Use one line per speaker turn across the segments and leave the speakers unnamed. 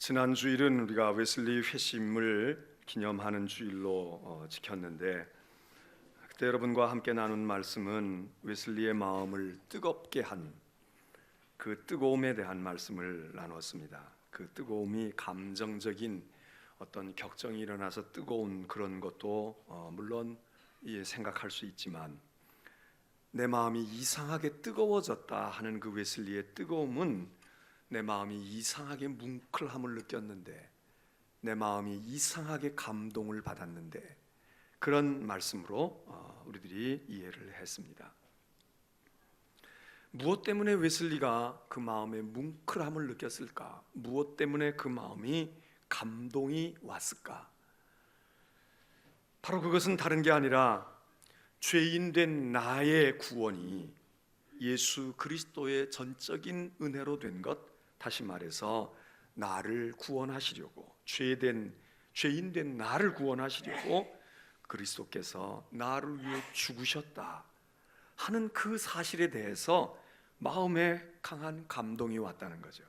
지난 주일은 우리가 웨슬리 회심을 기념하는 주일로 지켰는데, 그때 여러분과 함께 나눈 말씀은 웨슬리의 마음을 뜨겁게 한 그 뜨거움에 대한 말씀을 나눴습니다. 그 뜨거움이 감정적인 어떤 격정이 일어나서 뜨거운 그런 것도 물론 생각할 수 있지만, 내 마음이 이상하게 뜨거워졌다 하는 그 웨슬리의 뜨거움은 내 마음이 이상하게 뭉클함을 느꼈는데, 내 마음이 이상하게 감동을 받았는데, 그런 말씀으로 우리들이 이해를 했습니다. 무엇 때문에 웨슬리가 그 마음의 뭉클함을 느꼈을까? 무엇 때문에 그 마음이 감동이 왔을까? 바로 그것은 다른 게 아니라 죄인된 나의 구원이 예수 그리스도의 전적인 은혜로 된 것, 다시 말해서 나를 구원하시려고, 죄인된 나를 구원하시려고 그리스도께서 나를 위해 죽으셨다 하는 그 사실에 대해서 마음에 강한 감동이 왔다는 거죠.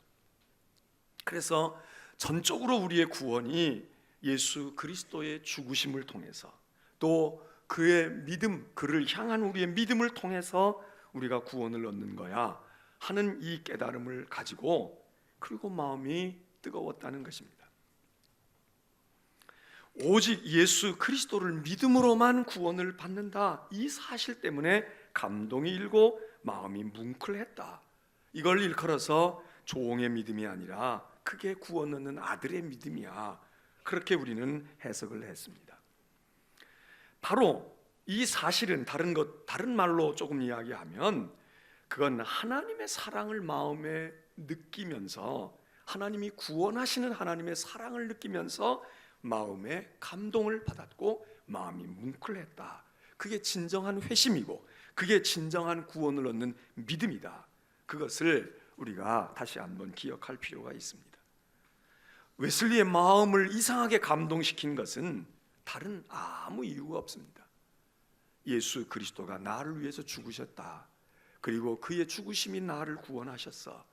그래서 전적으로 우리의 구원이 예수 그리스도의 죽으심을 통해서, 또 그의 믿음, 그를 향한 우리의 믿음을 통해서 우리가 구원을 얻는 거야 하는 이 깨달음을 가지고, 그리고 마음이 뜨거웠다는 것입니다. 오직 예수 그리스도를 믿음으로만 구원을 받는다, 이 사실 때문에 감동이 일고 마음이 뭉클했다. 이걸 일컬어서 종의 믿음이 아니라 크게 구원 얻는 아들의 믿음이야, 그렇게 우리는 해석을 했습니다. 바로 이 사실은 다른 말로 조금 이야기하면, 그건 하나님의 사랑을 마음에 느끼면서, 하나님이 구원하시는 하나님의 사랑을 느끼면서 마음에 감동을 받았고 마음이 뭉클했다. 그게 진정한 회심이고, 그게 진정한 구원을 얻는 믿음이다. 그것을 우리가 다시 한번 기억할 필요가 있습니다. 웨슬리의 마음을 이상하게 감동시킨 것은 다른 아무 이유가 없습니다. 예수 그리스도가 나를 위해서 죽으셨다, 그리고 그의 죽으심이 나를 구원하셨어,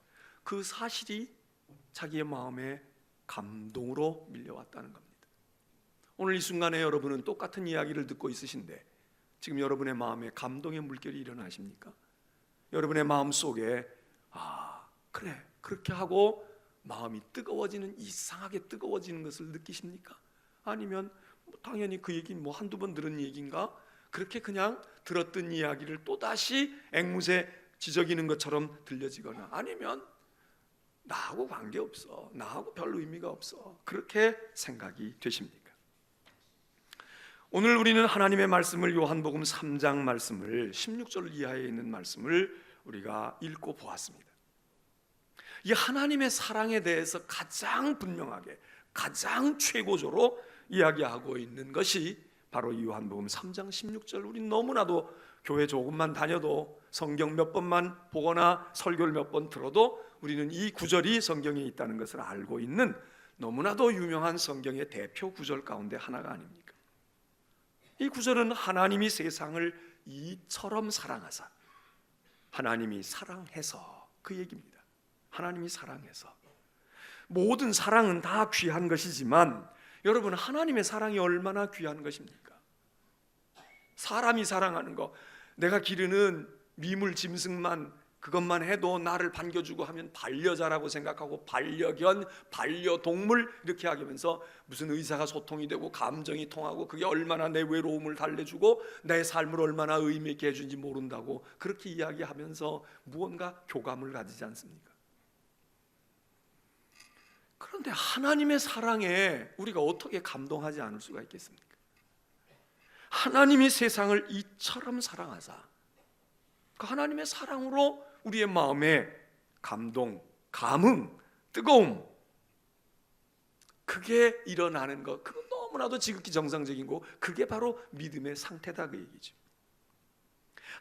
그 사실이 자기의 마음에 감동으로 밀려왔다는 겁니다. 오늘 이 순간에 여러분은 똑같은 이야기를 듣고 있으신데, 지금 여러분의 마음에 감동의 물결이 일어나십니까? 여러분의 마음 속에 그래, 그렇게 하고 마음이 뜨거워지는, 이상하게 뜨거워지는 것을 느끼십니까? 아니면 당연히 그 얘기 한두 번 들은 얘기인가? 그렇게 그냥 들었던 이야기를 또다시 앵무새 지저귀는 것처럼 들려지거나, 아니면 나하고 관계없어, 나하고 별로 의미가 없어, 그렇게 생각이 되십니까? 오늘 우리는 하나님의 말씀을, 요한복음 3장 말씀을, 16절 이하에 있는 말씀을 우리가 읽고 보았습니다. 이 하나님의 사랑에 대해서 가장 분명하게, 가장 최고조로 이야기하고 있는 것이 바로 요한복음 3장 16절. 우리 너무나도 교회 조금만 다녀도, 성경 몇 번만 보거나 설교를 몇 번 들어도 우리는 이 구절이 성경에 있다는 것을 알고 있는 너무나도 유명한 성경의 대표 구절 가운데 하나가 아닙니까? 이 구절은 하나님이 세상을 이처럼 사랑하사, 하나님이 사랑해서, 그 얘기입니다. 하나님이 사랑해서. 모든 사랑은 다 귀한 것이지만, 여러분, 하나님의 사랑이 얼마나 귀한 것입니까? 사람이 사랑하는 거, 내가 기르는 미물 짐승만, 그것만 해도 나를 반겨주고 하면 반려자라고 생각하고, 반려견, 반려동물 이렇게 하면서 무슨 의사가 소통이 되고 감정이 통하고, 그게 얼마나 내 외로움을 달래주고 내 삶을 얼마나 의미 있게 해주는지 모른다고 그렇게 이야기하면서 무언가 교감을 가지지 않습니까? 그런데 하나님의 사랑에 우리가 어떻게 감동하지 않을 수가 있겠습니까? 하나님이 세상을 이처럼 사랑하사, 그 하나님의 사랑으로 우리의 마음에 감동, 감흥, 뜨거움, 그게 일어나는 것, 그건 너무나도 지극히 정상적인 거, 그게 바로 믿음의 상태다, 그 얘기죠.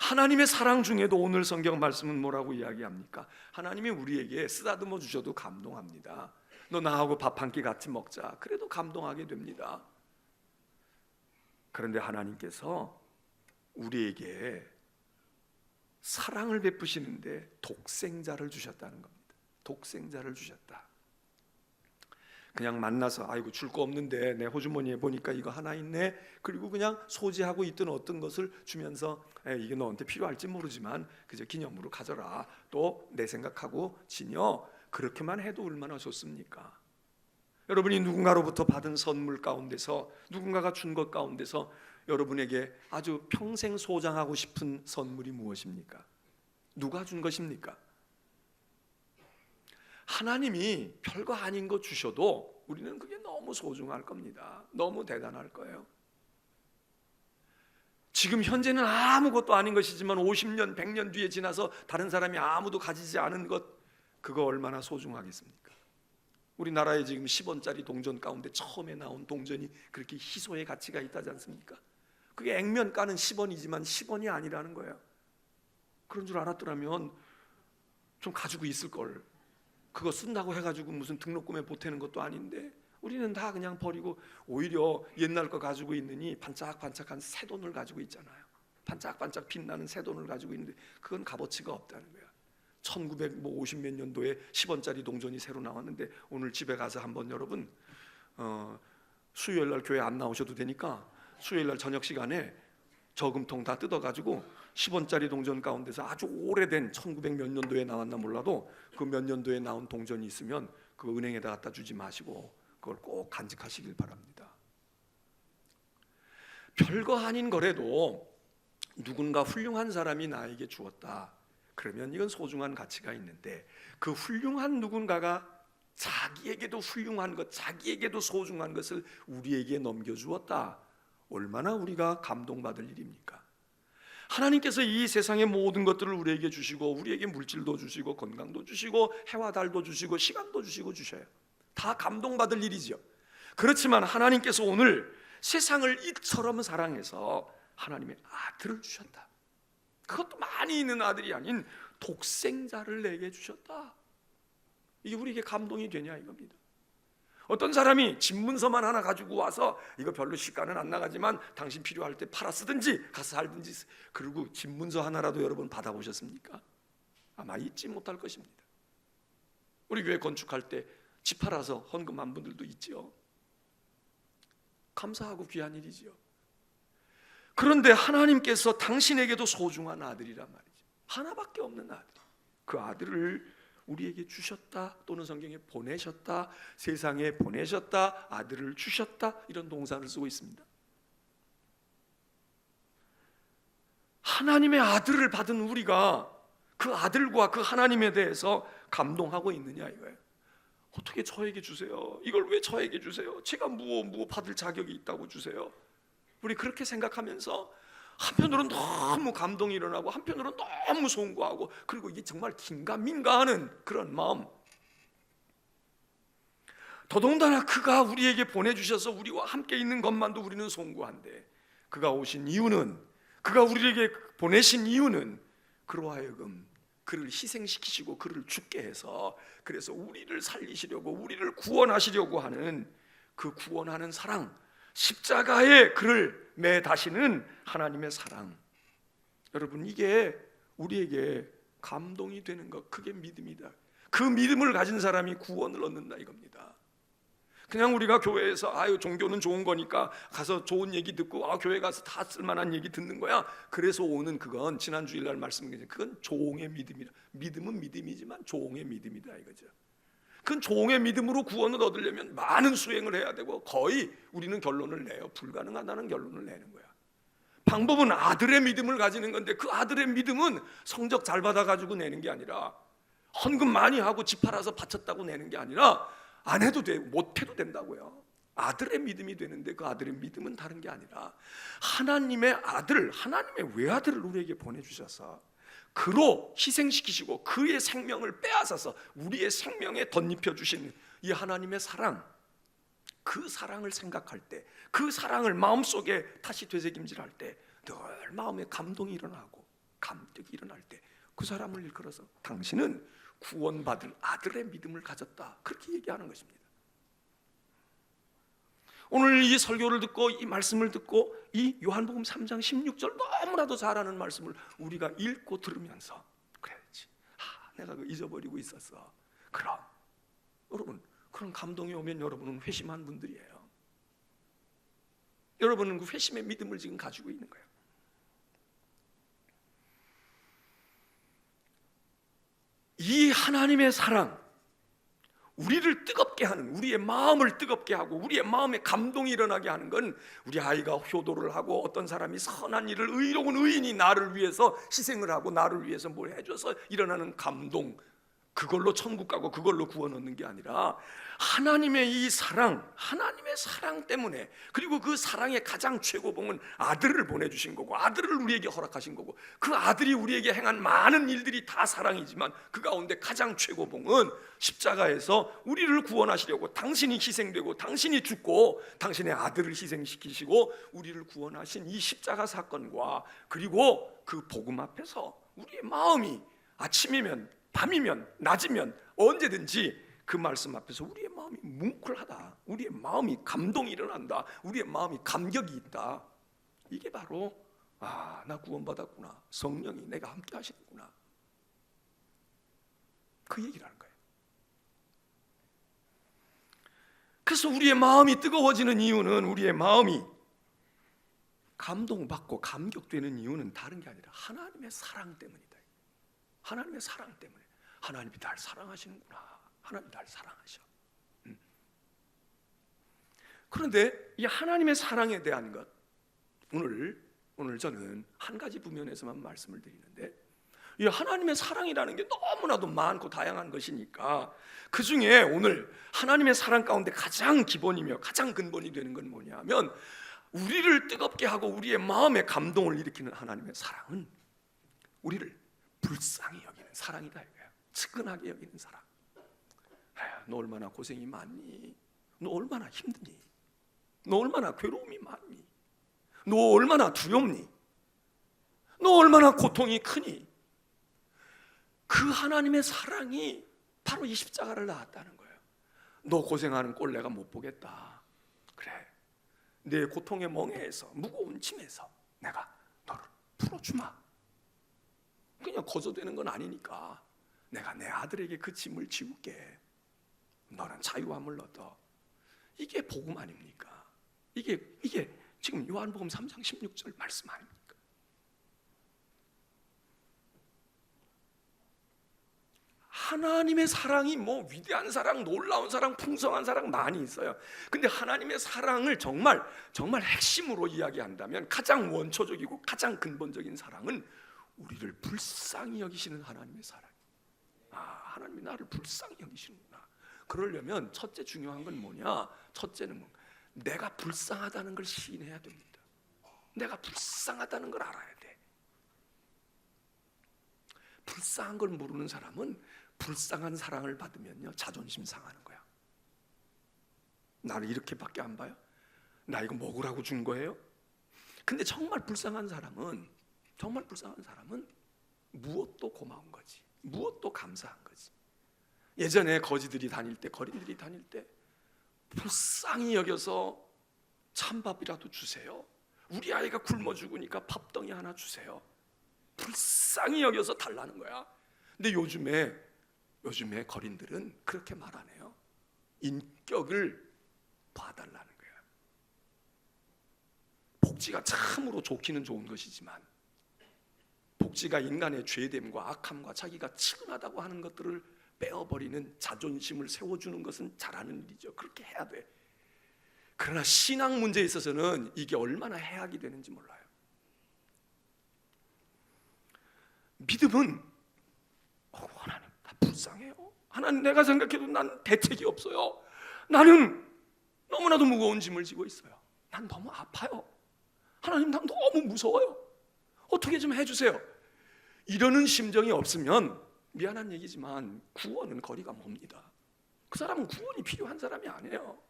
하나님의 사랑 중에도 오늘 성경 말씀은 뭐라고 이야기합니까? 하나님이 우리에게 쓰다듬어 주셔도 감동합니다. 너 나하고 밥 한 끼 같이 먹자, 그래도 감동하게 됩니다. 그런데 하나님께서 우리에게 사랑을 베푸시는데 독생자를 주셨다는 겁니다. 독생자를 주셨다. 그냥 만나서 아이고 줄 거 없는데 내 호주머니에 보니까 이거 하나 있네, 그리고 그냥 소지하고 있던 어떤 것을 주면서 이게 너한테 필요할지 모르지만 그저 기념으로 가져라, 또 내 생각하고 지녀, 그렇게만 해도 얼마나 좋습니까? 여러분이 누군가로부터 받은 선물 가운데서, 누군가가 준 것 가운데서 여러분에게 아주 평생 소장하고 싶은 선물이 무엇입니까? 누가 준 것입니까? 하나님이 별거 아닌 거 주셔도 우리는 그게 너무 소중할 겁니다. 너무 대단할 거예요. 지금 현재는 아무것도 아닌 것이지만 50년, 100년 뒤에 지나서 다른 사람이 아무도 가지지 않은 것, 그거 얼마나 소중하겠습니까? 우리나라에 지금 10원짜리 동전 가운데 처음에 나온 동전이 그렇게 희소의 가치가 있다지 않습니까? 그게 액면가는 10원이지만 10원이 아니라는 거예요. 그런 줄 알았더라면 좀 가지고 있을 걸. 그거 쓴다고 해가지고 무슨 등록금에 보태는 것도 아닌데 우리는 다 그냥 버리고 오히려 옛날 거 가지고 있느니 반짝반짝한 새 돈을 가지고 있잖아요. 반짝반짝 빛나는 새 돈을 가지고 있는데 그건 값어치가 없다는 거야. 1950 몇 년도에 10원짜리 동전이 새로 나왔는데 오늘 집에 가서 한번 여러분 수요일 날 교회 안 나오셔도 되니까 수요일 날 저녁 시간에 저금통 다 뜯어가지고 10원짜리 동전 가운데서 아주 오래된 1900 몇 년도에 나왔나 몰라도 그 몇 년도에 나온 동전이 있으면 그 은행에다 갖다 주지 마시고 그걸 꼭 간직하시길 바랍니다. 별거 아닌 거래도 누군가 훌륭한 사람이 나에게 주었다, 그러면 이건 소중한 가치가 있는데 그 훌륭한 누군가가 자기에게도 훌륭한 것, 자기에게도 소중한 것을 우리에게 넘겨주었다, 얼마나 우리가 감동받을 일입니까? 하나님께서 이 세상의 모든 것들을 우리에게 주시고 우리에게 물질도 주시고 건강도 주시고 해와 달도 주시고 시간도 주시고 주셔요. 다 감동받을 일이지요. 그렇지만 하나님께서 오늘 세상을 이처럼 사랑해서 하나님의 아들을 주셨다. 그것도 많이 있는 아들이 아닌 독생자를 내게 주셨다. 이게 우리에게 감동이 되냐 이겁니다. 어떤 사람이 집문서만 하나 가지고 와서 이거 별로 시가는 안 나가지만 당신 필요할 때 팔아 쓰든지 가서 살든지, 그리고 집문서 하나라도 여러분 받아보셨습니까? 아마 잊지 못할 것입니다. 우리 교회 건축할 때 집 팔아서 헌금한 분들도 있지요. 감사하고 귀한 일이지요. 그런데 하나님께서 당신에게도 소중한 아들이란 말이죠. 하나밖에 없는 아들, 그 아들을 우리에게 주셨다, 또는 성경에 보내셨다, 세상에 보내셨다, 아들을 주셨다, 이런 동사를 쓰고 있습니다. 하나님의 아들을 받은 우리가 그 아들과 그 하나님에 대해서 감동하고 있느냐 이거예요. 어떻게 저에게 주세요? 이걸 왜 저에게 주세요? 제가 무엇 받을 자격이 있다고 주세요? 우리 그렇게 생각하면서 한편으로는 너무 감동이 일어나고 한편으로는 너무 송구하고, 그리고 이게 정말 긴가민가하는 그런 마음. 더더군다나 그가 우리에게 보내주셔서 우리와 함께 있는 것만도 우리는 송구한데, 그가 오신 이유는, 그가 우리에게 보내신 이유는 그로 하여금 그를 희생시키시고 그를 죽게 해서, 그래서 우리를 살리시려고, 우리를 구원하시려고 하는 그 구원하는 사랑, 십자가에 그를 매다시는 하나님의 사랑. 여러분, 이게 우리에게 감동이 되는 것, 그게 믿음이다. 그 믿음을 가진 사람이 구원을 얻는다 이겁니다. 그냥 우리가 교회에서 아유 종교는 좋은 거니까 가서 좋은 얘기 듣고 교회 가서 다 쓸만한 얘기 듣는 거야, 그래서 오는, 그건 지난 주일날 말씀드린, 그건 종의 믿음이다. 믿음은 믿음이지만 종의 믿음이다 이거죠. 그건 종의 믿음으로 구원을 얻으려면 많은 수행을 해야 되고, 거의 우리는 결론을 내요. 불가능하다는 결론을 내는 거야. 방법은 아들의 믿음을 가지는 건데, 그 아들의 믿음은 성적 잘 받아가지고 내는 게 아니라, 헌금 많이 하고 집 팔아서 바쳤다고 내는 게 아니라, 안 해도 돼, 못 해도 된다고요. 아들의 믿음이 되는데 그 아들의 믿음은 다른 게 아니라 하나님의 아들, 하나님의 외아들을 우리에게 보내주셔서 그로 희생시키시고 그의 생명을 빼앗아서 우리의 생명에 덧입혀 주신 이 하나님의 사랑, 그 사랑을 생각할 때, 그 사랑을 마음속에 다시 되새김질할 때 늘 마음에 감동이 일어나고 감격이 일어날 때 그 사람을 일컬어서 당신은 구원받을 아들의 믿음을 가졌다, 그렇게 얘기하는 것입니다. 오늘 이 설교를 듣고 이 말씀을 듣고 이 요한복음 3장 16절 너무나도 잘 아는 말씀을 우리가 읽고 들으면서, 그래야지, 내가 그거 잊어버리고 있었어. 그럼 여러분, 그런 감동이 오면 여러분은 회심한 분들이에요. 여러분은 그 회심의 믿음을 지금 가지고 있는 거예요. 이 하나님의 사랑, 우리를 뜨겁게 하는, 우리의 마음을 뜨겁게 하고 우리의 마음에 감동이 일어나게 하는 건 우리 아이가 효도를 하고 어떤 사람이 선한 일을, 의로운 의인이 나를 위해서 희생을 하고 나를 위해서 뭘 해줘서 일어나는 감동, 그걸로 천국 가고 그걸로 구원 얻는 게 아니라 하나님의 이 사랑, 하나님의 사랑 때문에, 그리고 그 사랑의 가장 최고봉은 아들을 보내주신 거고 아들을 우리에게 허락하신 거고, 그 아들이 우리에게 행한 많은 일들이 다 사랑이지만 그 가운데 가장 최고봉은 십자가에서 우리를 구원하시려고 당신이 희생되고 당신이 죽고 당신의 아들을 희생시키시고 우리를 구원하신 이 십자가 사건과, 그리고 그 복음 앞에서 우리의 마음이 아침이면 밤이면 낮이면 언제든지 그 말씀 앞에서 우리의 마음이 뭉클하다, 우리의 마음이 감동이 일어난다, 우리의 마음이 감격이 있다. 이게 바로 나 구원받았구나, 성령이 내가 함께 하시는구나, 그 얘기를 하는 거예요. 그래서 우리의 마음이 뜨거워지는 이유는, 우리의 마음이 감동받고 감격되는 이유는 다른 게 아니라 하나님의 사랑 때문이다. 하나님의 사랑 때문에. 하나님이 날 사랑하시는구나, 하나님이 날 사랑하셔. 그런데 이 하나님의 사랑에 대한 것, 오늘 저는 한 가지 부면에서만 말씀을 드리는데, 이 하나님의 사랑이라는 게 너무나도 많고 다양한 것이니까 그 중에 오늘 하나님의 사랑 가운데 가장 기본이며 가장 근본이 되는 건 뭐냐면, 우리를 뜨겁게 하고 우리의 마음에 감동을 일으키는 하나님의 사랑은 우리를 불쌍히 여기는 사랑이다 이거야. 측은하게 여기는 사랑. 너 얼마나 고생이 많니? 너 얼마나 힘드니? 너 얼마나 괴로움이 많니? 너 얼마나 두렵니? 너 얼마나 고통이 크니? 그 하나님의 사랑이 바로 이 십자가를 낳았다는 거예요. 너 고생하는 꼴 내가 못 보겠다. 그래, 내 고통의 멍에에서, 무거운 짐에서 내가 너를 풀어주마. 그냥 거저되는 건 아니니까 내가 내 아들에게 그 짐을 지울게. 너는 자유함을 얻어. 이게 복음 아닙니까? 이게 지금 요한복음 3장 16절 말씀 아닙니까? 하나님의 사랑이 뭐 위대한 사랑, 놀라운 사랑, 풍성한 사랑 많이 있어요. 근데 하나님의 사랑을 정말 핵심으로 이야기한다면 가장 원초적이고 가장 근본적인 사랑은 우리를 불쌍히 여기시는 하나님의 사랑. 하나님이 나를 불쌍히 여기시는구나. 그러려면 첫째 중요한 건 뭐냐? 첫째는 내가 불쌍하다는 걸 시인해야 됩니다. 내가 불쌍하다는 걸 알아야 돼. 불쌍한 걸 모르는 사람은 불쌍한 사랑을 받으면요 자존심 상하는 거야. 나를 이렇게밖에 안 봐요? 나 이거 먹으라고 준 거예요? 근데 정말 불쌍한 사람은 무엇도 고마운 거지, 무엇도 감사한 거지. 예전에 거지들이 다닐 때, 거린들이 다닐 때 불쌍히 여겨서 찬밥이라도 주세요. 우리 아이가 굶어 죽으니까 밥덩이 하나 주세요. 불쌍히 여겨서 달라는 거야. 근데 요즘에 거린들은 그렇게 말 안 해요. 인격을 봐달라는 거야. 복지가 참으로 좋기는 좋은 것이지만 복지가 인간의 죄됨과 악함과 자기가 측은하다고 하는 것들을 빼어버리는, 자존심을 세워주는 것은 잘하는 일이죠. 그렇게 해야 돼. 그러나 신앙 문제에 있어서는 이게 얼마나 해악이 되는지 몰라요. 믿음은 하나님 나 불쌍해요. 하나님 내가 생각해도 난 대책이 없어요. 나는 너무나도 무거운 짐을 지고 있어요. 난 너무 아파요. 하나님 난 너무 무서워요. 어떻게 좀 해주세요. 이러는 심정이 없으면 미안한 얘기지만 구원은 거리가 멉니다. 그 사람은 구원이 필요한 사람이 아니에요.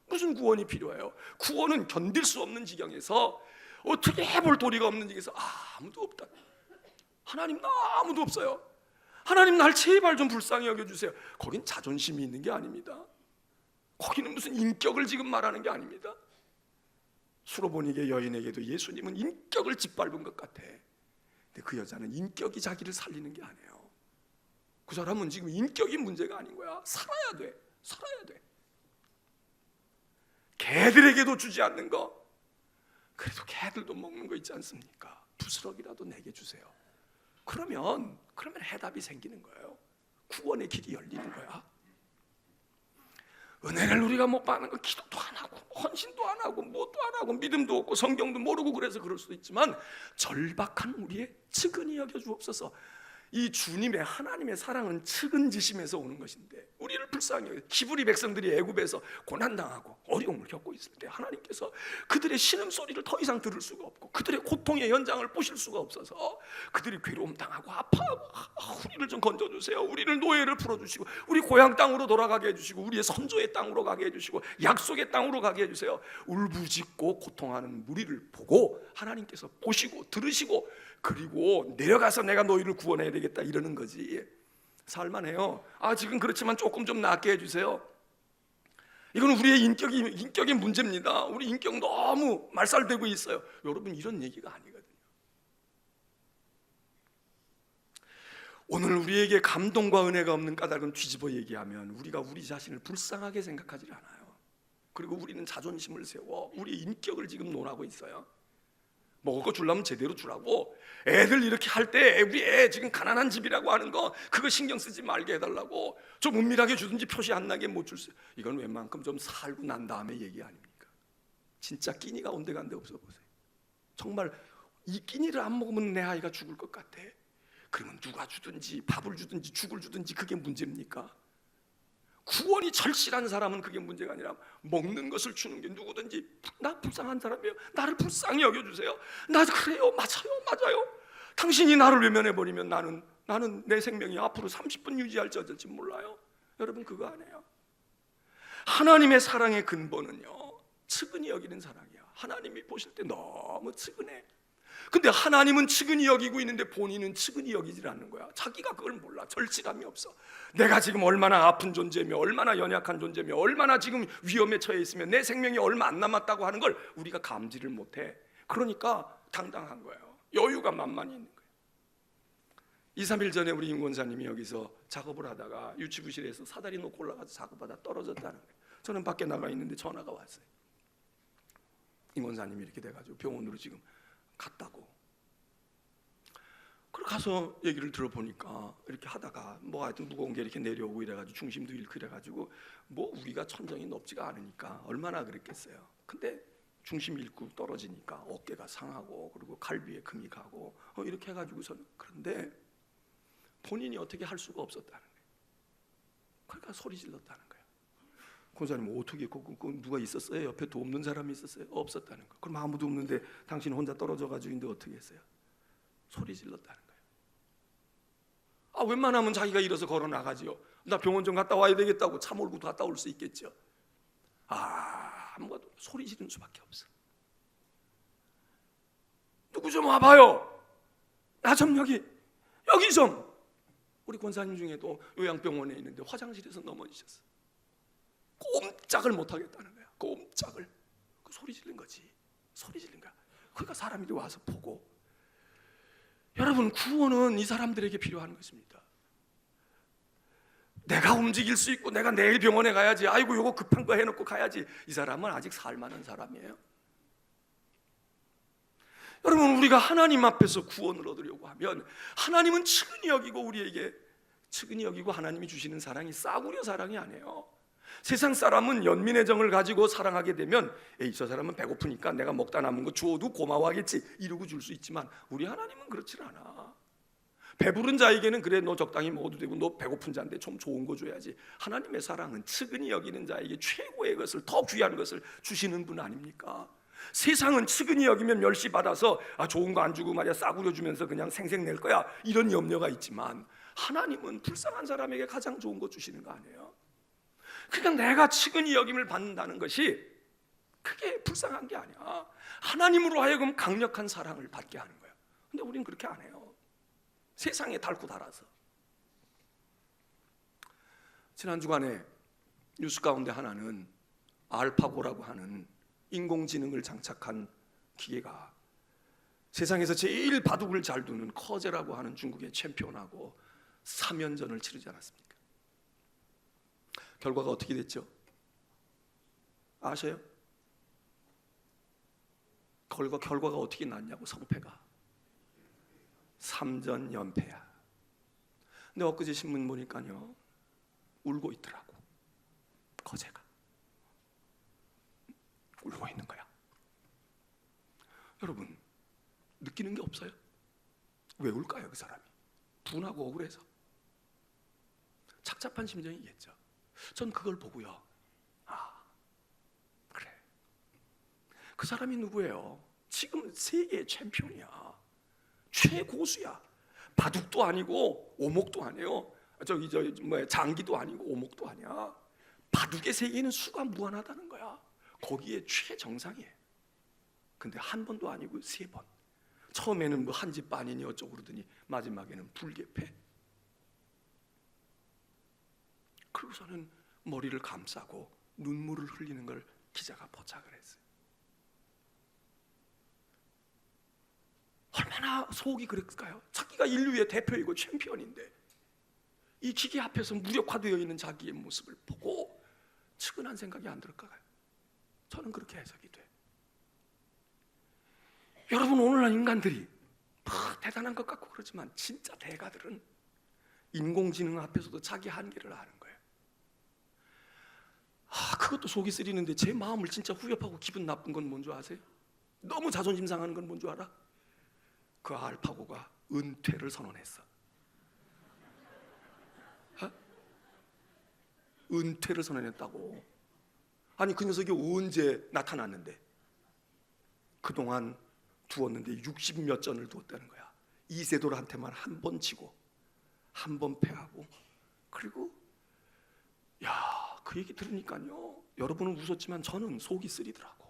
무슨 구원이 필요해요? 구원은 견딜 수 없는 지경에서, 어떻게 해볼 도리가 없는 지경에서 아무도 없다. 하나님 나 아무도 없어요. 하나님 날 제발 좀 불쌍히 여겨주세요. 거긴 자존심이 있는 게 아닙니다. 거기는 무슨 인격을 지금 말하는 게 아닙니다. 수로보니게 여인에게도 예수님은 인격을 짓밟은 것 같아. 근데 그 여자는 인격이 자기를 살리는 게 아니에요. 그 사람은 지금 인격이 문제가 아닌 거야. 살아야 돼. 살아야 돼. 개들에게도 주지 않는 거, 그래도 개들도 먹는 거 있지 않습니까? 부스러기라도 내게 주세요. 그러면 해답이 생기는 거예요. 구원의 길이 열리는 거야. 은혜를 우리가 못 받는 건 기도도 안 하고 헌신도 안 하고 뭣도 안 하고 믿음도 없고 성경도 모르고 그래서 그럴 수도 있지만, 절박한 우리의 측은히 여겨 주옵소서. 이 주님의 하나님의 사랑은 측은지심에서 오는 것인데, 우리를 불쌍히 여겨 히브리 백성들이 애굽에서 고난당하고 어려움을 겪고 있을 때 하나님께서 그들의 신음소리를 더 이상 들을 수가 없고 그들의 고통의 연장을 보실 수가 없어서 그들이 괴로움 당하고 아파하고, 우리를 좀 건져주세요, 우리를 노예를 풀어주시고 우리 고향 땅으로 돌아가게 해주시고 우리의 선조의 땅으로 가게 해주시고 약속의 땅으로 가게 해주세요. 울부짖고 고통하는 무리를 보고 하나님께서 보시고 들으시고, 그리고 내려가서 내가 너희를 구원해야 되겠다 이러는 거지. 살만해요. 지금 그렇지만 조금 좀 낫게 해주세요. 이건 우리의 인격의 문제입니다. 우리 인격 너무 말살되고 있어요. 여러분, 이런 얘기가 아니거든요. 오늘 우리에게 감동과 은혜가 없는 까닭은 뒤집어 얘기하면 우리가 우리 자신을 불쌍하게 생각하지 않아요. 그리고 우리는 자존심을 세워 우리 인격을 지금 논하고 있어요. 먹을 거 주려면 제대로 주라고. 애들 이렇게 할 때 우리 애 지금 가난한 집이라고 하는 거 그거 신경 쓰지 말게 해달라고. 좀 은밀하게 주든지 표시 안 나게 못 줄 수. 이건 웬만큼 좀 살고 난 다음에 얘기 아닙니까? 진짜 끼니가 온데간데 없어 보세요. 정말 이 끼니를 안 먹으면 내 아이가 죽을 것 같아. 그러면 누가 주든지 밥을 주든지 죽을 주든지 그게 문제입니까? 구원이 절실한 사람은 그게 문제가 아니라 먹는 것을 주는 게, 누구든지 나 불쌍한 사람이에요, 나를 불쌍히 여겨주세요, 나 그래요, 맞아요. 당신이 나를 외면해버리면 나는 내 생명이 앞으로 30분 유지할지 어쩔지 몰라요. 여러분, 그거 안 해요. 하나님의 사랑의 근본은요, 측은히 여기는 사랑이야. 하나님이 보실 때 너무 측은해. 근데 하나님은 측은히 여기고 있는데 본인은 측은히 여기질 않는 거야. 자기가 그걸 몰라. 절실함이 없어. 내가 지금 얼마나 아픈 존재며 얼마나 연약한 존재며 얼마나 지금 위험에 처해 있으며 내 생명이 얼마 안 남았다고 하는 걸 우리가 감지를 못해. 그러니까 당당한 거예요. 여유가 만만히 있는 거예요. 2, 3일 전에 우리 임 권사님이 여기서 작업을 하다가 유치부실에서 사다리 놓고 올라가서 작업하다 떨어졌다는 거예요. 저는 밖에 나가 있는데 전화가 왔어요. 임 권사님이 이렇게 돼가지고 병원으로 지금 갔다고. 그래 가서 얘기를 들어보니까 이렇게 하다가 뭐 하여튼 무거운 게 이렇게 내려오고 이래가지고 중심도 잃고 이래가지고 뭐 우리가 천정이 높지가 않으니까 얼마나 그랬겠어요. 근데 중심 잃고 떨어지니까 어깨가 상하고 그리고 갈비에 금이 가고 이렇게 해가지고선, 그런데 본인이 어떻게 할 수가 없었다는 거예요. 그러니까 소리 질렀다는 거예요. 권사님, 어떻게 누가 있었어요? 옆에 돕는 사람이 있었어요? 없었다는 거. 그럼 아무도 없는데 당신 혼자 떨어져가지고 있는데 어떻게 했어요? 소리 질렀다는 거예요. 웬만하면 자기가 일어서 걸어 나가지요. 나 병원 좀 갔다 와야 되겠다고 차 몰고 갔다 올 수 있겠죠. 아무것도 소리 지르는 수밖에 없어. 누구 좀 와봐요. 나 좀 여기 좀. 우리 권사님 중에도 요양병원에 있는데 화장실에서 넘어지셨어. 꼼짝을 못 하겠다는 거야. 꼼짝을. 소리 지른 거지. 소리 지른 거야. 그러니까 사람들이 와서 보고. 여러분, 구원은 이 사람들에게 필요한 것입니다. 내가 움직일 수 있고 내가 내일 병원에 가야지, 아이고 요거 급한 거 해놓고 가야지, 이 사람은 아직 살만한 사람이에요. 여러분, 우리가 하나님 앞에서 구원을 얻으려고 하면 하나님은 측은히 여기고 우리에게 측은히 여기고 하나님이 주시는 사랑이 싸구려 사랑이 아니에요. 세상 사람은 연민의 정을 가지고 사랑하게 되면 저 사람은 배고프니까 내가 먹다 남은 거 주어도 고마워하겠지 이러고 줄 수 있지만, 우리 하나님은 그렇지 않아. 배부른 자에게는 그래 너 적당히 먹어도 되고 너 배고픈 자인데 좀 좋은 거 줘야지. 하나님의 사랑은 측은히 여기는 자에게 최고의 것을, 더 귀한 것을 주시는 분 아닙니까? 세상은 측은히 여기면 멸시받아서 좋은 거 안 주고 말이야 싸구려 주면서 그냥 생색낼 거야 이런 염려가 있지만, 하나님은 불쌍한 사람에게 가장 좋은 거 주시는 거 아니에요? 그러니까 내가 측은히 여김을 받는다는 것이 그게 불쌍한 게 아니야. 하나님으로 하여금 강력한 사랑을 받게 하는 거야. 근데 우린 그렇게 안 해요. 세상에 닳고 닳아서. 지난 주간에 뉴스 가운데 하나는 알파고라고 하는 인공지능을 장착한 기계가 세상에서 제일 바둑을 잘 두는 커제라고 하는 중국의 챔피언하고 3연전을 치르지 않았습니까? 결과가 어떻게 됐죠? 아셔요? 결과가 어떻게 났냐고. 성패가 3전 연패야. 근데 엊그제 신문 보니까요, 울고 있더라고. 거제가 울고 있는 거야. 여러분, 느끼는 게 없어요? 왜 울까요? 그 사람이 분하고 억울해서. 착잡한 심정이겠죠. 전 그걸 보고요, 아, 그래, 그 사람이 누구예요? 지금 세계 챔피언이야. 최고수야. 바둑도 아니고 오목도 아니에요. 장기도 아니고 오목도 아니야. 바둑의 세계는 수가 무한하다는 거야. 거기에 최정상이에요. 근데 한 번도 아니고 3번. 처음에는 뭐 한 집 반이니 어쩌고 그러더니 마지막에는 불개패. 그러고서는 머리를 감싸고 눈물을 흘리는 걸 기자가 포착을 했어요. 얼마나 속이 그랬을까요? 자기가 인류의 대표이고 챔피언인데 이 기계 앞에서 무력화되어 있는 자기의 모습을 보고 측은한 생각이 안 들까요? 저는 그렇게 해석이 돼. 여러분, 오늘날 인간들이 대단한 것 같고 그러지만 진짜 대가들은 인공지능 앞에서도 자기 한계를 아는 거예요. 그것도 속이 쓰리는데 제 마음을 진짜 후회하고 기분 나쁜 건 뭔 줄 아세요? 너무 자존심 상하는 건 뭔 줄 알아? 그 알파고가 은퇴를 선언했어. 은퇴를 선언했다고. 아니, 그 녀석이 언제 나타났는데? 그동안 두었는데 60몇 전을 두었다는 거야. 이세돌한테만 한 번 지고 한 번 패하고. 그리고 그 얘기 들으니까요, 여러분은 웃었지만 저는 속이 쓰리더라고.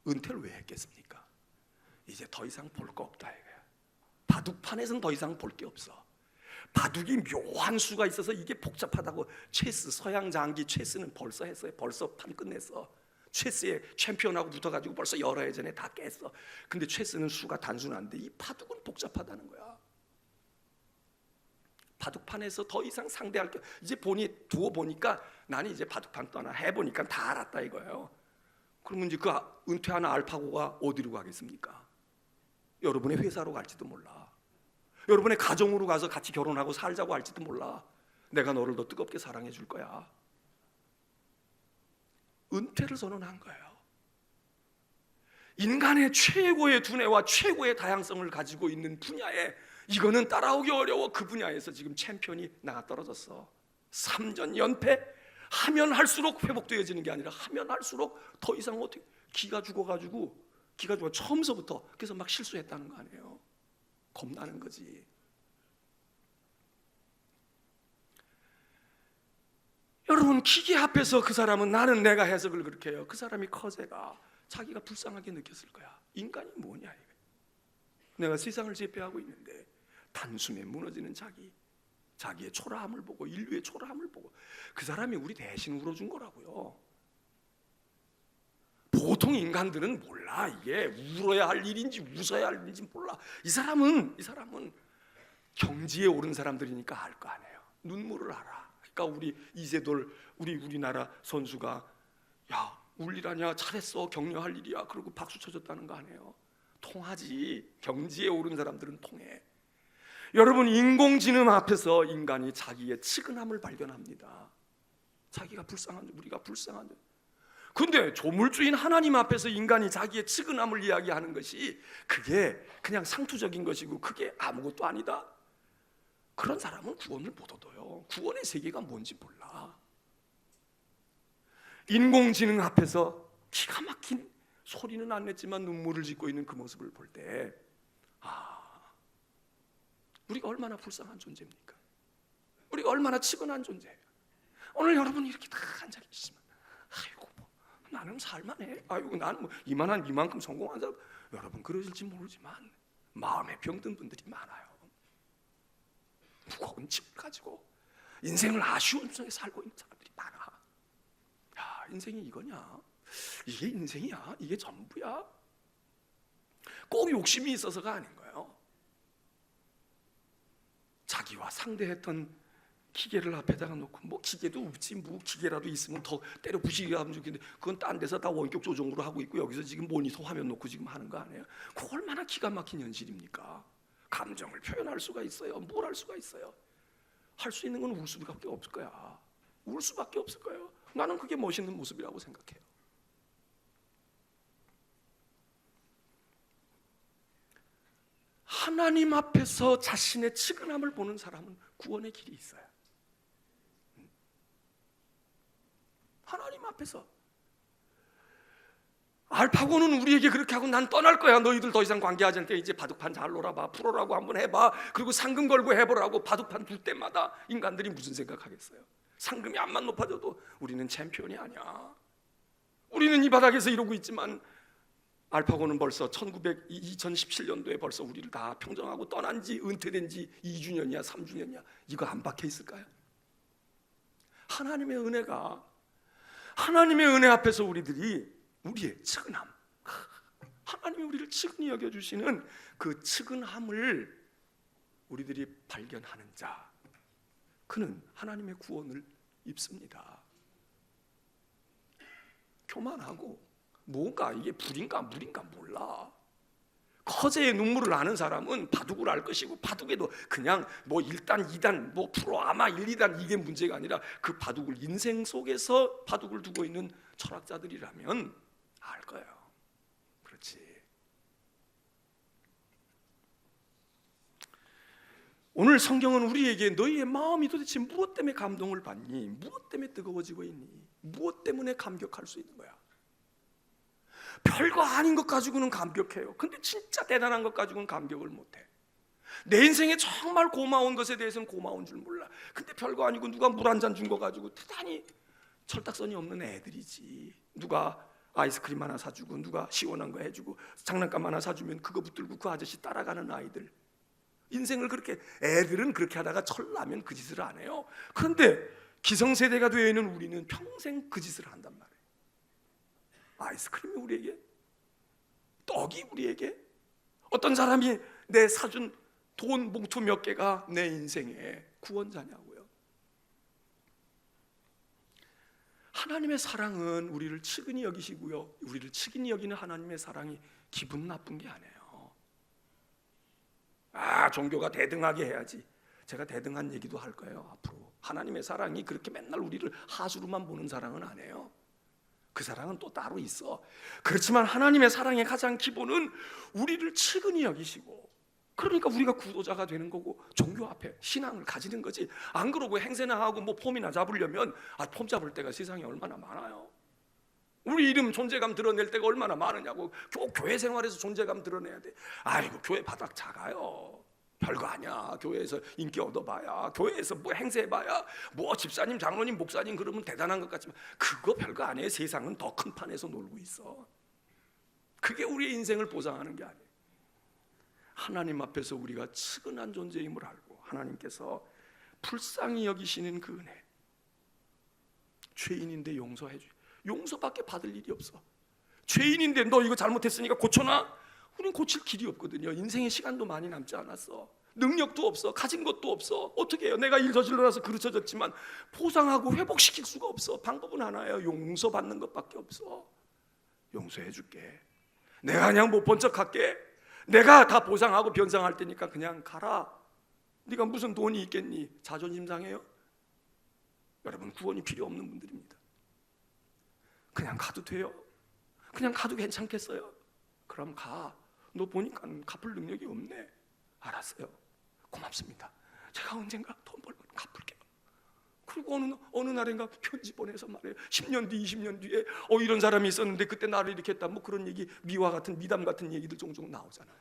은퇴를 왜 했겠습니까? 이제 더 이상 볼 거 없다 이거야. 바둑판에서는 더 이상 볼 게 없어. 바둑이 묘한 수가 있어서 이게 복잡하다고. 체스, 서양 장기 체스는 벌써 했어요. 벌써 판 끝냈어. 체스에 챔피언하고 붙어가지고 벌써 여러 해 전에 다 깼어. 근데 체스는 수가 단순한데 이 바둑은 복잡하다는 거야. 바둑판에서 더 이상 상대할 게, 이제 두어 보니까 나는 이제 바둑판 떠나 해보니까 다 알았다 이거예요. 그러면 이제 그 은퇴한 알파고가 어디로 가겠습니까? 여러분의 회사로 갈지도 몰라. 여러분의 가정으로 가서 같이 결혼하고 살자고 할지도 몰라. 내가 너를 더 뜨겁게 사랑해 줄 거야. 은퇴를 선언한 거예요. 인간의 최고의 두뇌와 최고의 다양성을 가지고 있는 분야에 이거는 따라오기 어려워. 그 분야에서 지금 챔피언이 나가 떨어졌어. 3전 연패. 하면 할수록 회복되어지는 게 아니라 하면 할수록 더 이상 어떻게, 기가 죽어 처음서부터. 그래서 막 실수했다는 거 아니에요. 겁나는 거지. 여러분, 기계 앞에서 그 사람은, 나는 내가 해석을 그렇게 해요, 그 사람이 커제가 자기가 불쌍하게 느꼈을 거야. 인간이 뭐냐 이거. 내가 세상을 제패하고 있는데 단숨에 무너지는 자기의 초라함을 보고, 인류의 초라함을 보고 그 사람이 우리 대신 울어준 거라고요. 보통 인간들은 몰라. 이게 울어야 할 일인지 웃어야 할 일인지 몰라. 이 사람은 경지에 오른 사람들이니까 알 거 아니에요. 눈물을 알아. 그러니까 우리 이세돌, 우리나라 선수가 울 일 아니야, 잘했어, 격려할 일이야, 그리고 박수 쳐줬다는 거 아니에요. 통하지. 경지에 오른 사람들은 통해. 여러분, 인공지능 앞에서 인간이 자기의 측은함을 발견합니다. 자기가 불쌍한, 우리가 불쌍한. 근데 조물주인 하나님 앞에서 인간이 자기의 측은함을 이야기하는 것이, 그게 그냥 상투적인 것이고 그게 아무것도 아니다. 그런 사람은 구원을 못 얻어요. 구원의 세계가 뭔지 몰라. 인공지능 앞에서 기가 막힌, 소리는 안 냈지만 눈물을 짓고 있는 그 모습을 볼 때, 우리가 얼마나 불쌍한 존재입니까? 우리가 얼마나 측은한 존재예요. 오늘 여러분이 이렇게 다 앉아 계시지만, 나는 살만해. 나는 이만큼 성공한 사람. 여러분, 그러실지 모르지만 마음에 병든 분들이 많아요. 무거운 짐을 가지고 인생을 아쉬운 속에 살고 있는 사람들이 많아. 인생이 이거냐? 이게 인생이야? 이게 전부야? 꼭 욕심이 있어서가 아닌 거예요. 자기와 상대했던 기계를 앞에다가 놓고 뭐 기계도 없지 뭐 기계라도 있으면 더 때려 부시게 하면 좋겠는데 그건 딴 데서 다 원격 조정으로 하고 있고 여기서 지금 모니터 화면 놓고 지금 하는 거 아니에요? 그 얼마나 기가 막힌 현실입니까? 감정을 표현할 수가 있어요. 뭘 할 수가 있어요? 할 수 있는 건 울 수밖에 없을 거야. 울 수밖에 없을 거예요. 나는 그게 멋있는 모습이라고 생각해요. 하나님 앞에서 자신의 측은함을 보는 사람은 구원의 길이 있어요. 하나님 앞에서 알파고는 우리에게 그렇게 하고 난 떠날 거야. 너희들 더 이상 관계하지 않게 이제 바둑판 잘 놀아봐. 프로라고 한번 해봐. 그리고 상금 걸고 해보라고 바둑판 둘 때마다 인간들이 무슨 생각하겠어요? 상금이 암만 높아져도 우리는 챔피언이 아니야. 우리는 이 바닥에서 이러고 있지만 알파고는 벌써 2017년도에 벌써 우리를 다 평정하고 떠난 지 은퇴된 지 2주년이야 3주년이야. 이거 안 박혀 있을까요? 하나님의 은혜 앞에서 우리들이 우리의 측은함, 하나님이 우리를 측은히 여겨주시는 그 측은함을 우리들이 발견하는 자, 그는 하나님의 구원을 입습니다. 교만하고 뭐가 이게 불인가 물인가 몰라. 커제의 눈물을 아는 사람은 바둑을 알 것이고 바둑에도 그냥 뭐 1단, 2단, 뭐 프로 아마 1, 2단 이게 문제가 아니라 그 바둑을 인생 속에서 바둑을 두고 있는 철학자들이라면 알 거예요. 그렇지. 오늘 성경은 우리에게 너희의 마음이 도대체 무엇 때문에 감동을 받니? 무엇 때문에 뜨거워지고 있니? 무엇 때문에 감격할 수 있는 거야? 별거 아닌 것 가지고는 감격해요. 근데 진짜 대단한 것 가지고는 감격을 못해. 내 인생에 정말 고마운 것에 대해서는 고마운 줄 몰라. 근데 별거 아니고 누가 물 한 잔 준 거 가지고 대단히 철딱선이 없는 애들이지. 누가 아이스크림 하나 사주고 누가 시원한 거 해주고 장난감 하나 사주면 그거 붙들고 그 아저씨 따라가는 아이들. 인생을 그렇게 애들은 그렇게 하다가 철나면 그 짓을 안 해요. 그런데 기성세대가 되어 있는 우리는 평생 그 짓을 한단 말이에요. 아이스크림이 우리에게, 떡이 우리에게, 어떤 사람이 내 사준 돈 봉투 몇 개가 내 인생의 구원자냐고요. 하나님의 사랑은 우리를 측은히 여기시고요, 우리를 측은히 여기는 하나님의 사랑이 기분 나쁜 게 아니에요. 종교가 대등하게 해야지. 제가 대등한 얘기도 할 거예요 앞으로. 하나님의 사랑이 그렇게 맨날 우리를 하수로만 보는 사랑은 아니에요. 그 사랑은 또 따로 있어. 그렇지만 하나님의 사랑의 가장 기본은 우리를 측은히 여기시고, 그러니까 우리가 구도자가 되는 거고 종교 앞에 신앙을 가지는 거지. 안 그러고 행세나 하고 뭐 폼이나 잡으려면 폼 잡을 때가 세상에 얼마나 많아요. 우리 이름 존재감 드러낼 때가 얼마나 많으냐고. 교회 생활에서 존재감 드러내야 돼. 아이고 교회 바닥 작아요. 별거 아니야. 교회에서 인기 얻어봐야, 교회에서 뭐 행세해봐야, 뭐 집사님, 장로님, 목사님 그러면 대단한 것 같지만 그거 별거 아니에요. 세상은 더 큰 판에서 놀고 있어. 그게 우리의 인생을 보장하는 게 아니에요. 하나님 앞에서 우리가 측은한 존재임을 알고 하나님께서 불쌍히 여기시는 그 은혜, 죄인인데 용서해 주세요. 용서밖에 받을 일이 없어. 죄인인데 너 이거 잘못했으니까 고쳐놔? 우린 고칠 길이 없거든요. 인생의 시간도 많이 남지 않았어. 능력도 없어. 가진 것도 없어. 어떻게 해요? 내가 일 저질러놔서 그르쳐졌지만 보상하고 회복시킬 수가 없어. 방법은 하나예요. 용서받는 것밖에 없어. 용서해 줄게. 내가 그냥 못 본 척할게. 내가 다 보상하고 변상할 테니까 그냥 가라. 네가 무슨 돈이 있겠니? 자존심 상해요? 여러분, 구원이 필요 없는 분들입니다. 그냥 가도 돼요? 그냥 가도 괜찮겠어요? 그럼 가. 너 보니까 갚을 능력이 없네. 알았어요. 고맙습니다. 제가 언젠가 돈 벌면 갚을게요. 그리고 어느 날인가 편지 보내서 말해요. 10년 뒤, 20년 뒤에 이런 사람이 있었는데 그때 나를 이렇게 했다. 뭐 그런 얘기, 미화 같은, 미담 같은 얘기들 종종 나오잖아요.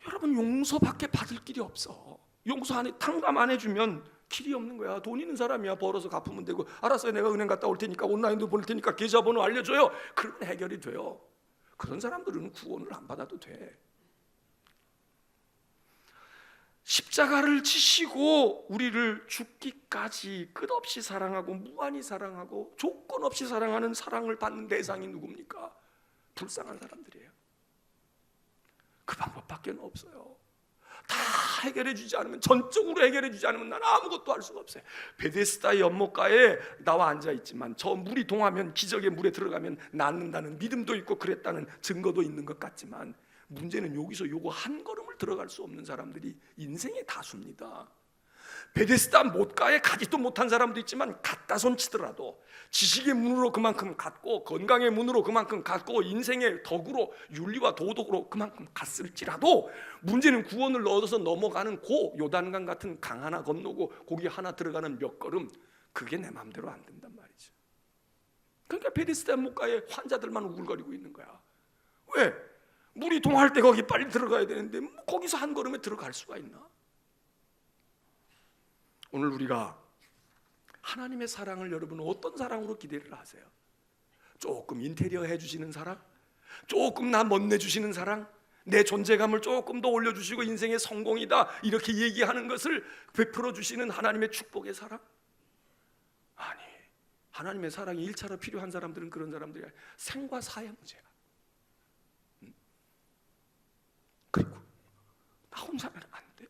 여러분, 용서밖에 받을 길이 없어. 용서 안 해, 탕감 안 해주면 길이 없는 거야. 돈 있는 사람이야. 벌어서 갚으면 되고, 알았어요, 내가 은행 갔다 올 테니까 온라인도 보낼 테니까 계좌번호 알려줘요. 그러면 해결이 돼요. 그런 사람들은 구원을 안 받아도 돼. 십자가를 지시고 우리를 죽기까지 끝없이 사랑하고 무한히 사랑하고 조건 없이 사랑하는 사랑을 받는 대상이 누굽니까? 불쌍한 사람들이에요. 그 방법밖에 없어요. 다 해결해 주지 않으면, 전적으로 해결해 주지 않으면 나는 아무것도 할 수가 없어요. 베데스다 연못가에 나와 앉아 있지만 저 물이 동하면, 기적의 물에 들어가면 낫는다는 믿음도 있고 그랬다는 증거도 있는 것 같지만, 문제는 여기서 요거 한 걸음을 들어갈 수 없는 사람들이 인생의 다수입니다. 베데스다 못가에 가지도 못한 사람도 있지만 갖다 손 치더라도 지식의 문으로 그만큼 갔고, 건강의 문으로 그만큼 갔고, 인생의 덕으로, 윤리와 도덕으로 그만큼 갔을지라도 문제는 구원을 얻어서 넘어가는 고 요단강 같은 강 하나 건너고 거기 하나 들어가는 몇 걸음, 그게 내 마음대로 안 된단 말이죠. 그러니까 베데스다 못가에 환자들만 우글거리고 있는 거야. 왜? 물이 동할 때 거기 빨리 들어가야 되는데 거기서 한 걸음에 들어갈 수가 있나? 오늘 우리가 하나님의 사랑을 여러분은 어떤 사랑으로 기대를 하세요? 조금 인테리어 해주시는 사랑? 조금 나 멋내주시는 사랑? 내 존재감을 조금 더 올려주시고 인생의 성공이다 이렇게 얘기하는 것을 베풀어 주시는 하나님의 축복의 사랑? 아니, 하나님의 사랑이 1차로 필요한 사람들은 그런 사람들이야. 생과 사의 문제야. 그리고 나 혼자는 안 돼요.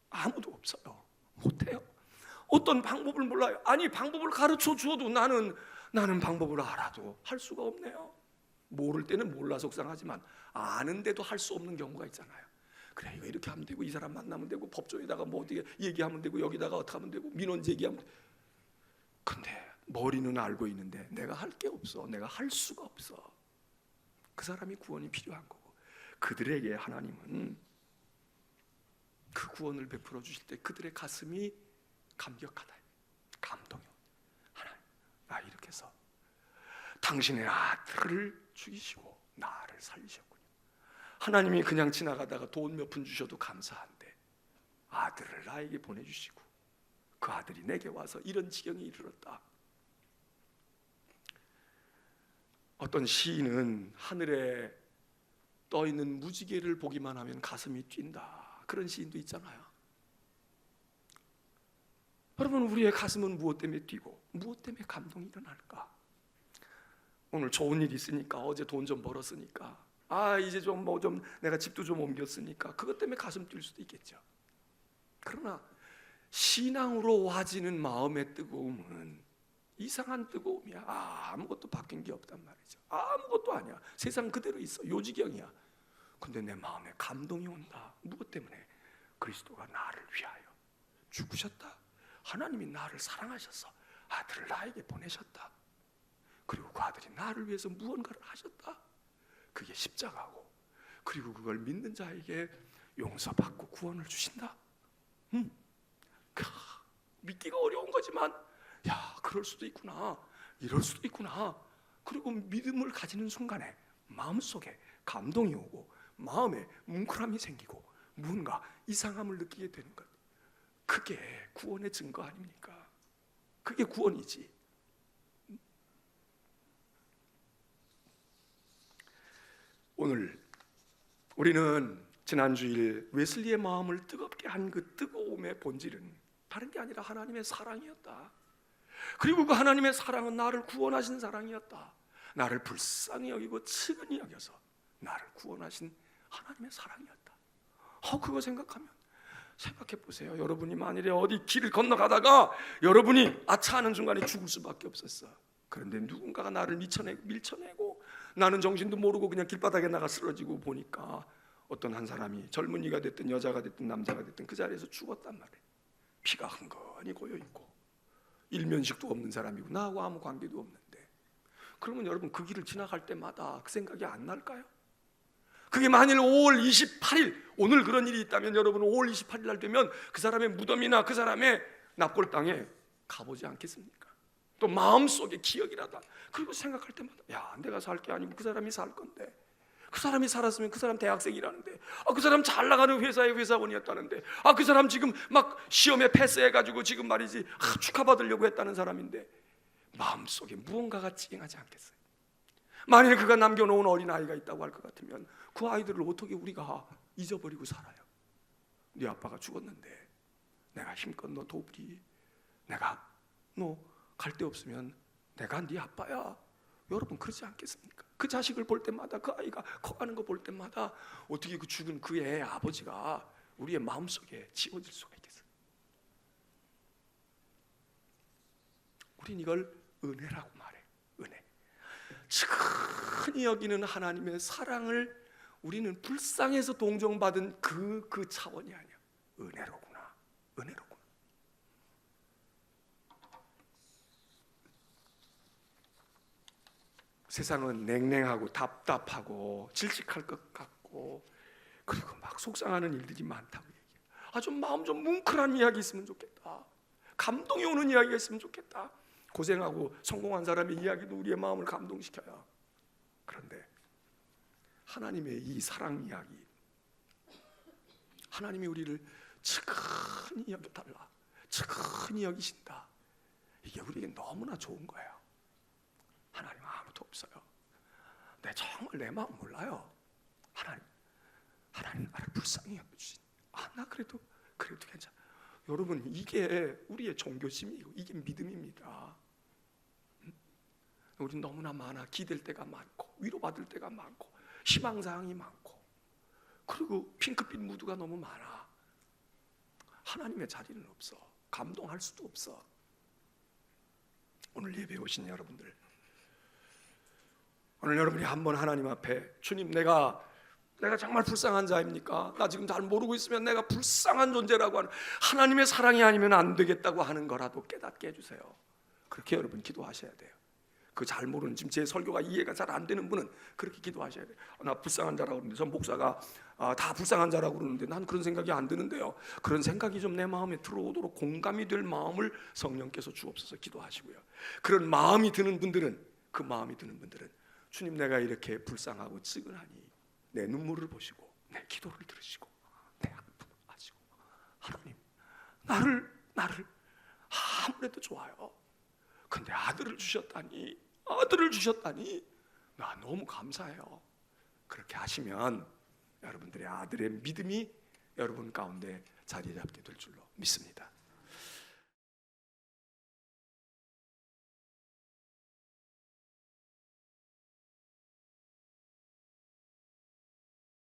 아무도 없어요. 못해요. 어떤 방법을 몰라요. 아니, 방법을 가르쳐 주어도 나는 방법을 알아도 할 수가 없네요. 모를 때는 몰라 속상하지만 아는데도 할 수 없는 경우가 있잖아요. 그래, 이거 이렇게 하면 되고, 이 사람 만나면 되고, 법정에다가 뭐 어떻게 얘기하면 되고, 여기다가 어떻게 하면 되고, 민원 제기하면 되고. 근데 머리는 알고 있는데 내가 할 게 없어. 내가 할 수가 없어. 그 사람이 구원이 필요한 거고, 그들에게 하나님은 그 구원을 베풀어 주실 때 그들의 가슴이 감격하다, 감동이. 하나님, 나 이렇게 해서 당신의 아들을 죽이시고 나를 살리셨군요. 하나님이 그냥 지나가다가 돈 몇 푼 주셔도 감사한데 아들을 나에게 보내주시고 그 아들이 내게 와서 이런 지경에 이르렀다. 어떤 시인은 하늘에 떠있는 무지개를 보기만 하면 가슴이 뛴다, 그런 시인도 있잖아요. 여러분, 우리의 가슴은 무엇 때문에 뛰고 무엇 때문에 감동이 일어날까? 오늘 좋은 일 있으니까, 어제 돈 좀 벌었으니까, 이제 좀 내가 집도 좀 옮겼으니까, 그것 때문에 가슴 뛸 수도 있겠죠. 그러나 신앙으로 와지는 마음의 뜨거움은 이상한 뜨거움이야. 아무것도 바뀐 게 없단 말이죠. 아무것도 아니야. 세상 그대로 있어. 요지경이야. 근데 내 마음에 감동이 온다. 무엇 때문에? 그리스도가 나를 위하여 죽으셨다. 하나님이 나를 사랑하셔서 아들을 나에게 보내셨다. 그리고 그 아들이 나를 위해서 무언가를 하셨다. 그게 십자가고, 그리고 그걸 믿는 자에게 용서받고 구원을 주신다. 믿기가 어려운 거지만, 그럴 수도 있구나, 이럴 수도 있구나. 그리고 믿음을 가지는 순간에 마음속에 감동이 오고 마음에 뭉클함이 생기고 무언가 이상함을 느끼게 되는 것, 그게 구원의 증거 아닙니까? 그게 구원이지. 오늘 우리는 지난주일 웨슬리의 마음을 뜨겁게 한 그 뜨거움의 본질은 다른 게 아니라 하나님의 사랑이었다. 그리고 그 하나님의 사랑은 나를 구원하신 사랑이었다. 나를 불쌍히 여기고 측은히 여겨서 나를 구원하신 하나님의 사랑이었다. 그거 생각하면, 생각해 보세요. 여러분이 만일에 어디 길을 건너가다가 여러분이 아차하는 순간에 죽을 수밖에 없었어. 그런데 누군가가 나를 밀쳐내고 나는 정신도 모르고 그냥 길바닥에 나가 쓰러지고 보니까 어떤 한 사람이 젊은이가 됐든 여자가 됐든 남자가 됐든 그 자리에서 죽었단 말이에요. 피가 흥건히 고여있고 일면식도 없는 사람이고 나하고 아무 관계도 없는데, 그러면 여러분 그 길을 지나갈 때마다 그 생각이 안 날까요? 그게 만일 5월 28일 오늘 그런 일이 있다면 여러분 5월 28일 날 되면 그 사람의 무덤이나 그 사람의 납골 땅에 가보지 않겠습니까? 또 마음속에 기억이라도, 그리고 생각할 때마다 내가 살 게 아니고 그 사람이 살 건데, 그 사람이 살았으면 그 사람 대학생이라는데, 그 사람 잘 나가는 회사의 회사원이었다는데, 그 사람 지금 막 시험에 패스해가지고 지금 말이지 축하받으려고 했다는 사람인데, 마음속에 무언가가 찡하지 않겠어요? 만일 그가 남겨놓은 어린아이가 있다고 할 것 같으면 그 아이들을 어떻게 우리가 잊어버리고 살아요? 네 아빠가 죽었는데 내가 힘껏 너 돕리, 내가 너 갈 데 없으면 내가 네 아빠야. 여러분 그러지 않겠습니까? 그 자식을 볼 때마다, 그 아이가 커가는 거 볼 때마다 어떻게 그 죽은 그 애의 아버지가 우리의 마음속에 지워질 수가 있겠어요? 우린 이걸 은혜라고 말해. 은혜. 지극히 여기는 하나님의 사랑을 우리는 불쌍해서 동정받은 그 차원이 아니야. 은혜로구나. 은혜로구나. 세상은 냉랭하고 답답하고 질직할 것 같고, 그리고 막 속상하는 일들이 많다고 얘기해. 좀 마음 좀 뭉클한 이야기 있으면 좋겠다. 감동이 오는 이야기가 있으면 좋겠다. 고생하고 성공한 사람의 이야기도 우리의 마음을 감동시켜요. 그런데 하나님의 이 사랑 이야기, 하나님이 우리를 지극히 여겨달라, 지극히 여기신다, 이게 우리에게 너무나 좋은 거예요. 하나님 아무도 없어요. 정말 내 마음 몰라요. 하나님 나를 불쌍히 여겨주신. 나 그래도 괜찮아. 여러분, 이게 우리의 종교심이고 이게 믿음입니다. 우린 너무나 많아. 기댈 때가 많고 위로받을 때가 많고 희망사항이 많고, 그리고 핑크빛 무드가 너무 많아. 하나님의 자리는 없어. 감동할 수도 없어. 오늘 예배에 오신 여러분들, 오늘 여러분이 한번 하나님 앞에, 주님, 내가 정말 불쌍한 자입니까? 나 지금 잘 모르고 있으면 내가 불쌍한 존재라고 하는, 하나님의 사랑이 아니면 안 되겠다고 하는 거라도 깨닫게 해주세요. 그렇게 여러분 기도하셔야 돼요. 그 잘 모르는, 지금 제 설교가 이해가 잘 안 되는 분은 그렇게 기도하셔야 돼요. 나 불쌍한 자라고 그러는데, 전 목사가 다 불쌍한 자라고 그러는데 난 그런 생각이 안 드는데요. 그런 생각이 좀 내 마음에 들어오도록 공감이 될 마음을 성령께서 주옵소서 기도하시고요. 그런 마음이 드는 분들은, 주님, 내가 이렇게 불쌍하고 찌근하니 내 눈물을 보시고 내 기도를 들으시고 내 아픔을 아시고, 하나님 나를 아무래도 좋아요. 근데 아들을 주셨다니 나 너무 감사해요. 그렇게 하시면 여러분들의 아들의 믿음이 여러분 가운데 자리 잡게 될 줄로 믿습니다.